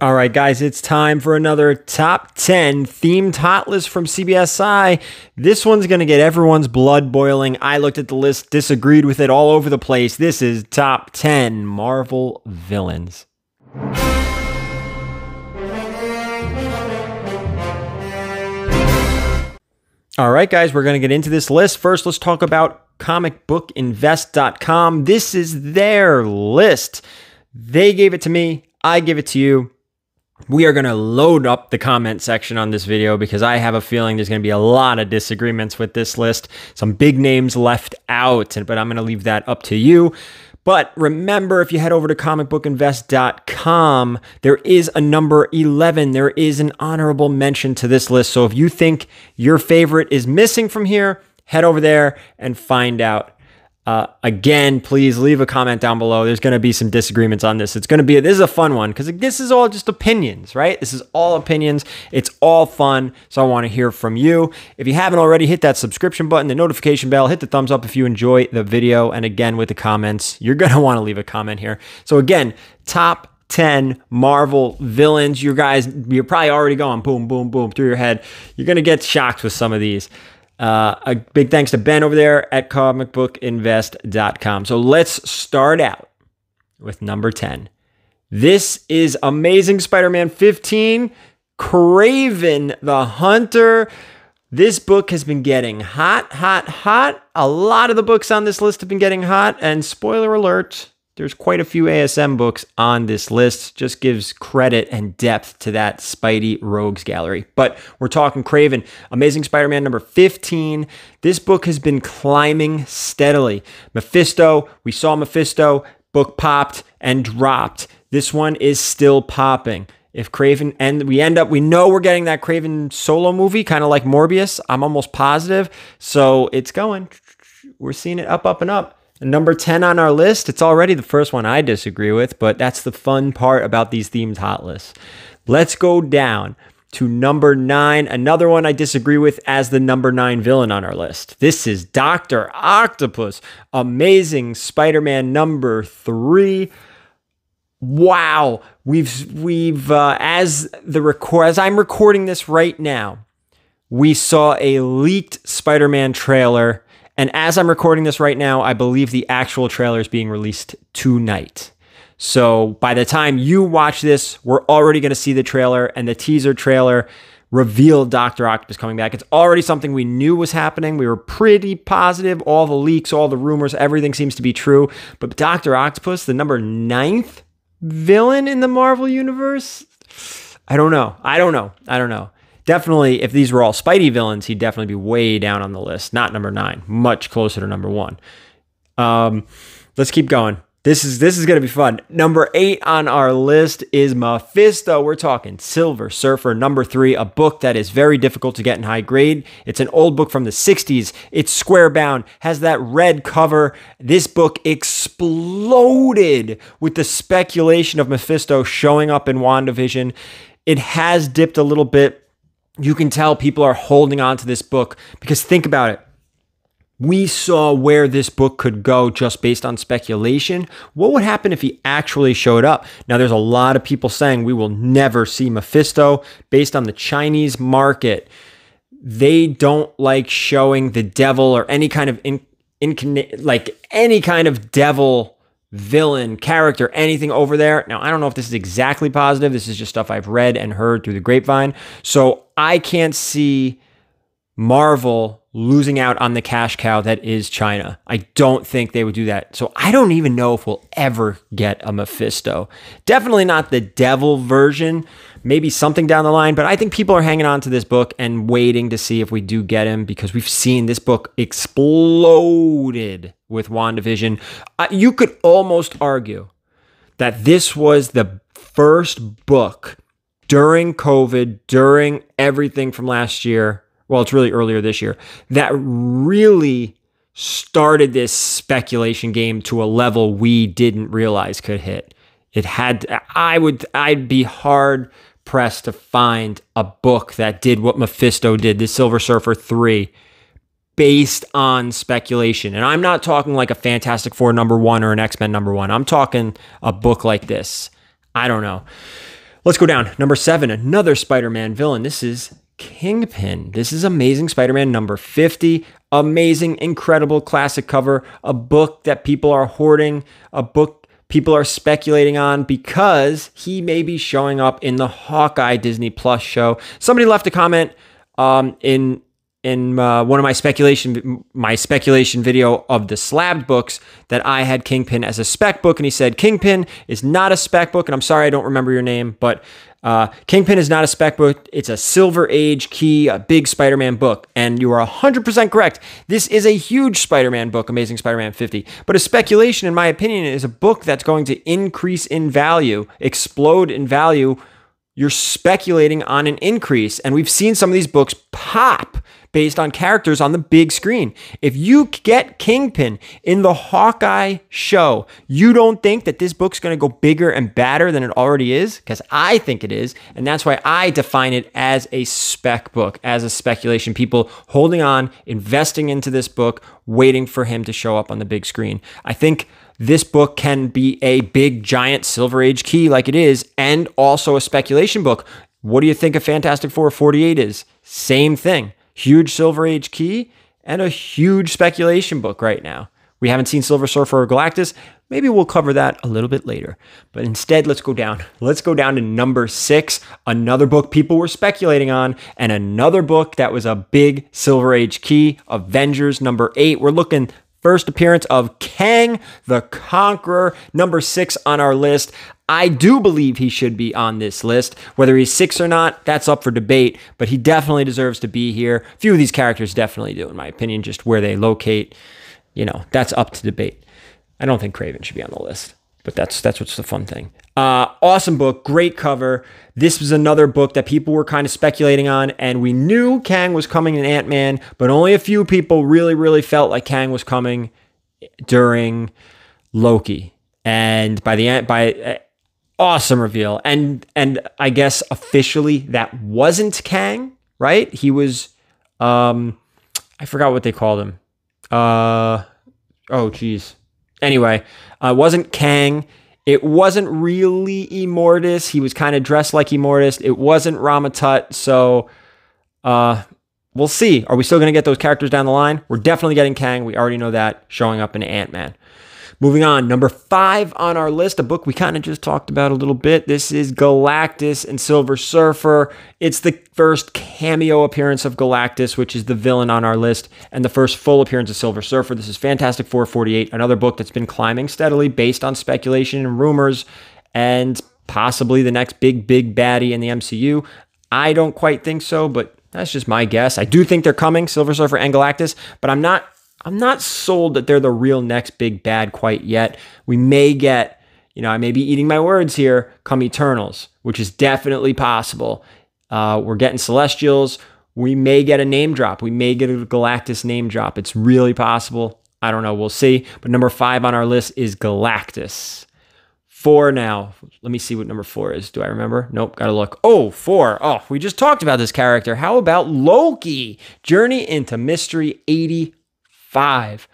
All right, guys, it's time for another top 10 themed hot list from CBSI. This one's going to get everyone's blood boiling. I looked at the list, disagreed with it all over the place. This is top 10 Marvel villains. All right, guys, we're going to get into this list. First, let's talk about comicbookinvest.com. This is their list. They gave it to me. I give it to you. We are going to load up the comment section on this video because I have a feeling there's going to be a lot of disagreements with this list. Some big names left out, but I'm going to leave that up to you. But remember, if you head over to comicbookinvest.com, there is a number 11. There is an honorable mention to this list. So if you think your favorite is missing from here, head over there and find out. Again, please leave a comment down below. There's going to be some disagreements on this. This is a fun one because this is all just opinions, right? This is all opinions. It's all fun. So I want to hear from you. If you haven't already, hit that subscription button, the notification bell, hit the thumbs up if you enjoy the video. And again, with the comments, you're going to want to leave a comment here. So again, top 10 Marvel villains. You're probably already going boom, boom, boom through your head. You're going to get shocked with some of these. A big thanks to Ben over there at comicbookinvest.com. So let's start out with number 10. This is Amazing Spider-Man 15, Kraven the Hunter. This book has been getting hot, hot, hot. A lot of the books on this list have been getting hot. And spoiler alert, there's quite a few ASM books on this list. Just gives credit and depth to that Spidey Rogues gallery. But we're talking Kraven, Amazing Spider-Man number 15. This book has been climbing steadily. Mephisto, we saw Mephisto, book popped and dropped. This one is still popping. If Kraven, and we know we're getting that Kraven solo movie, kind of like Morbius. I'm almost positive. So it's going. We're seeing it up, up, and up. Number 10 on our list, it's already the first one I disagree with, but that's the fun part about these themed hot lists. Let's go down to number 9, another one I disagree with as the number 9 villain on our list. This is Dr. Octopus, Amazing Spider-Man number 3. Wow, as I'm recording this right now, we saw a leaked Spider-Man trailer. And as I'm recording this right now, I believe the actual trailer is being released tonight. So by the time you watch this, we're already going to see the trailer, and the teaser trailer revealed Dr. Octopus coming back. It's already something we knew was happening. We were pretty positive. All the leaks, all the rumors, everything seems to be true. But Dr. Octopus, the number 9th villain in the Marvel Universe? I don't know. Definitely, if these were all Spidey villains, he'd definitely be way down on the list. Not number 9, much closer to number 1. Let's keep going. This is going to be fun. Number 8 on our list is Mephisto. We're talking Silver Surfer, number 3, a book that is very difficult to get in high grade. It's an old book from the 60s. It's square bound, has that red cover. This book exploded with the speculation of Mephisto showing up in WandaVision. It has dipped a little bit. You can tell people are holding on to this book because think about it. We saw where this book could go just based on speculation. What would happen if he actually showed up? Now, there's a lot of people saying we will never see Mephisto based on the Chinese market. They don't like showing the devil or any kind of any kind of devil villain character, anything over there. Now, I don't know if this is exactly positive. This is just stuff I've read and heard through the grapevine. So I can't see Marvel losing out on the cash cow that is China. I don't think they would do that. So I don't even know if we'll ever get a Mephisto. Definitely not the devil version. Maybe something down the line, but I think people are hanging on to this book and waiting to see if we do get him because we've seen this book exploded with WandaVision. You could almost argue that this was the first book during COVID, during everything from last year, well, it's really earlier this year, that really started this speculation game to a level we didn't realize could hit. I'd be hard pressed to find a book that did what Mephisto did, the Silver Surfer 3, based on speculation. And I'm not talking like a Fantastic Four #1 or an X-Men #1. I'm talking a book like this. I don't know. Let's go down. Number 7, another Spider-Man villain. This is Kingpin. This is Amazing Spider-Man number 50. Amazing, incredible classic cover. A book that people are hoarding. A book people are speculating on because he may be showing up in the Hawkeye Disney Plus show. Somebody left a comment in one of my speculation video of the Slabbed books that I had Kingpin as a spec book, and he said Kingpin is not a spec book, and I'm sorry I don't remember your name, but Kingpin is not a spec book. It's a Silver Age key, a big Spider-Man book, and you are 100% correct. This is a huge Spider-Man book, Amazing Spider-Man 50, but a speculation, in my opinion, is a book that's going to increase in value, explode in value. You're speculating on an increase, and we've seen some of these books pop based on characters on the big screen. If you get Kingpin in the Hawkeye show, you don't think that this book's going to go bigger and badder than it already is? Because I think it is, and that's why I define it as a spec book, as a speculation. People holding on, investing into this book, waiting for him to show up on the big screen. I think this book can be a big, giant Silver Age key like it is, and also a speculation book. What do you think of Fantastic Four 48 is? Same thing. Huge Silver Age key and a huge speculation book right now. We haven't seen Silver Surfer or Galactus. Maybe we'll cover that a little bit later. But instead, let's go down. Let's go down to number 6, another book people were speculating on, and another book that was a big Silver Age key, Avengers number 8. We're looking first appearance of Kang the Conqueror, number 6 on our list. I do believe he should be on this list. Whether he's 6 or not, that's up for debate, but he definitely deserves to be here. A few of these characters definitely do, in my opinion, just where they locate, that's up to debate. I don't think Kraven should be on the list, but that's what's the fun thing. Awesome book, great cover. This was another book that people were kind of speculating on, and we knew Kang was coming in Ant-Man, but only a few people really, really felt like Kang was coming during Loki. And awesome reveal. And I guess officially that wasn't Kang, right? He was, I forgot what they called him. Anyway, it wasn't Kang. It wasn't really Immortus. He was kind of dressed like Immortus. It wasn't Ramatut. So we'll see. Are we still going to get those characters down the line? We're definitely getting Kang. We already know that, showing up in Ant-Man. Moving on, number 5 on our list, a book we kind of just talked about a little bit. This is Galactus and Silver Surfer. It's the first cameo appearance of Galactus, which is the villain on our list, and the first full appearance of Silver Surfer. This is Fantastic Four 48, another book that's been climbing steadily based on speculation and rumors, and possibly the next big baddie in the MCU. I don't quite think so, but that's just my guess. I do think they're coming, Silver Surfer and Galactus, but I'm not sold that they're the real next big bad quite yet. We may get, I may be eating my words here, come Eternals, which is definitely possible. We're getting Celestials. We may get a name drop. We may get a Galactus name drop. It's really possible. I don't know. We'll see. But number 5 on our list is Galactus. 4 now. Let me see what number 4 is. Do I remember? Nope. Gotta look. Oh, 4. Oh, we just talked about this character. How about Loki? Journey into Mystery 85.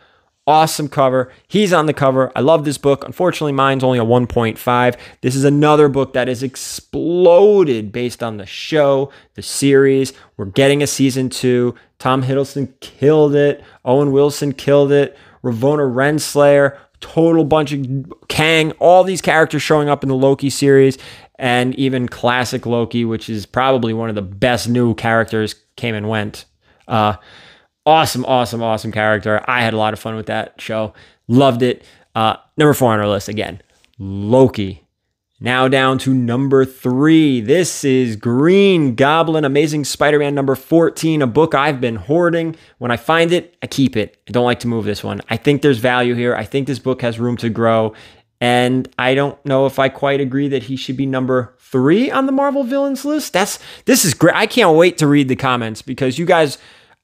Awesome cover. He's on the cover. I love this book. Unfortunately, mine's only a 1.5. This is another book that has exploded based on the show, the series. We're getting a season 2. Tom Hiddleston killed it. Owen Wilson killed it. Ravonna Renslayer, total bunch of Kang, all these characters showing up in the Loki series, and even classic Loki, which is probably one of the best new characters, came and went. Awesome character. I had a lot of fun with that show. Loved it. Number 4 on our list, again, Loki. Now down to number 3. This is Green Goblin, Amazing Spider-Man number 14, a book I've been hoarding. When I find it, I keep it. I don't like to move this one. I think there's value here. I think this book has room to grow. And I don't know if I quite agree that he should be number 3 on the Marvel Villains list. This is great. I can't wait to read the comments because you guys...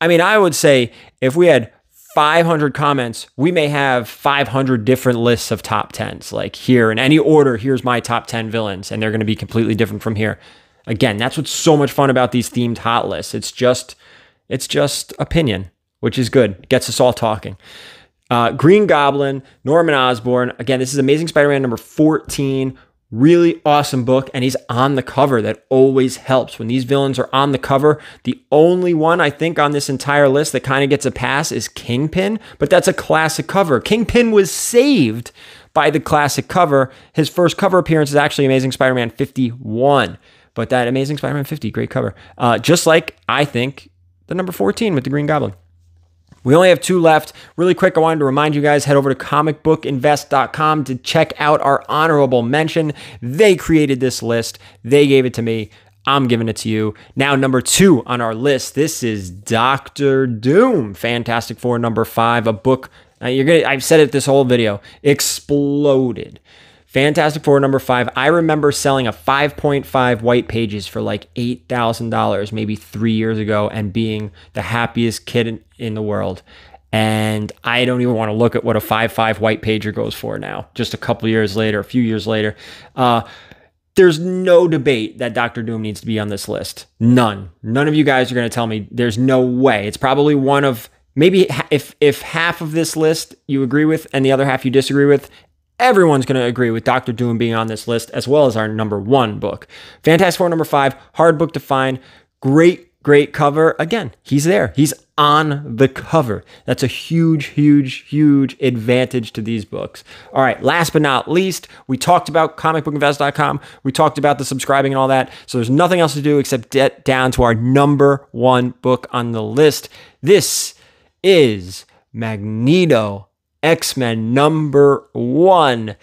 I would say if we had 500 comments, we may have 500 different lists of top 10s. Like here, in any order, here's my top 10 villains, and they're going to be completely different from here. Again, that's what's so much fun about these themed hot lists. It's just opinion, which is good. It gets us all talking. Green Goblin, Norman Osborn. Again, this is Amazing Spider-Man number 14. Really awesome book, and he's on the cover. That always helps. When these villains are on the cover, the only one I think on this entire list that kind of gets a pass is Kingpin, but that's a classic cover. Kingpin was saved by the classic cover. His first cover appearance is actually Amazing Spider-Man 51, but that Amazing Spider-Man 50, great cover. Just like, I think, the number 14 with the Green Goblin. We only have 2 left. Really quick, I wanted to remind you guys, head over to comicbookinvest.com to check out our honorable mention. They created this list. They gave it to me. I'm giving it to you. Now, number 2 on our list, this is Doctor Doom. Fantastic Four number 5, a book, I've said it this whole video, exploded. Fantastic Four number 5. I remember selling a 5.5 white pages for like $8,000 maybe 3 years ago and being the happiest kid in the world. And I don't even want to look at what a 5.5 white pager goes for now, just a couple years later, a few years later. There's no debate that Doctor Doom needs to be on this list. None. None of you guys are going to tell me there's no way. It's probably one of, maybe if half of this list you agree with and the other half you disagree with, everyone's going to agree with Doctor Doom being on this list, as well as our number 1 book. Fantastic Four number 5, hard book to find. Great cover. Again, he's there. He's on the cover. That's a huge advantage to these books. All right, last but not least, we talked about comicbookinvest.com. We talked about the subscribing and all that. So there's nothing else to do except get down to our number 1 book on the list. This is Magneto, X-Men number 1.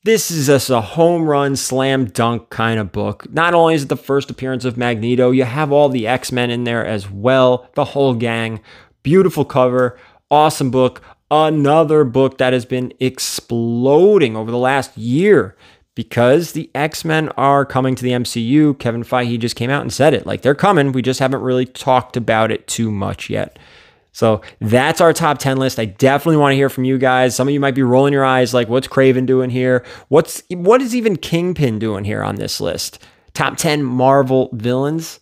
This is just a home run, slam dunk kind of book. Not only is it the first appearance of Magneto, you have all the X-Men in there as well, the whole gang. Beautiful cover, awesome book. Another book that has been exploding over the last year because the X-Men are coming to the MCU. Kevin Feige just came out and said it. Like, they're coming. We just haven't really talked about it too much yet. So that's our top 10 list. I definitely want to hear from you guys. Some of you might be rolling your eyes like, what's Craven doing here? What is even Kingpin doing here on this list? Top 10 Marvel villains?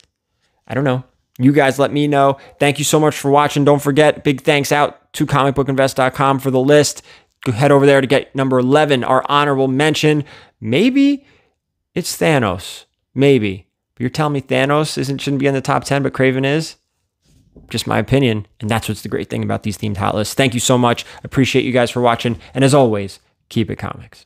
I don't know. You guys let me know. Thank you so much for watching. Don't forget, big thanks out to comicbookinvest.com for the list. Go head over there to get number 11, our honorable mention. Maybe it's Thanos. Maybe. But you're telling me Thanos shouldn't be in the top 10, but Craven is? Just my opinion, and that's what's the great thing about these themed hot lists. Thank you so much. Appreciate you guys for watching, and as always, keep it comics.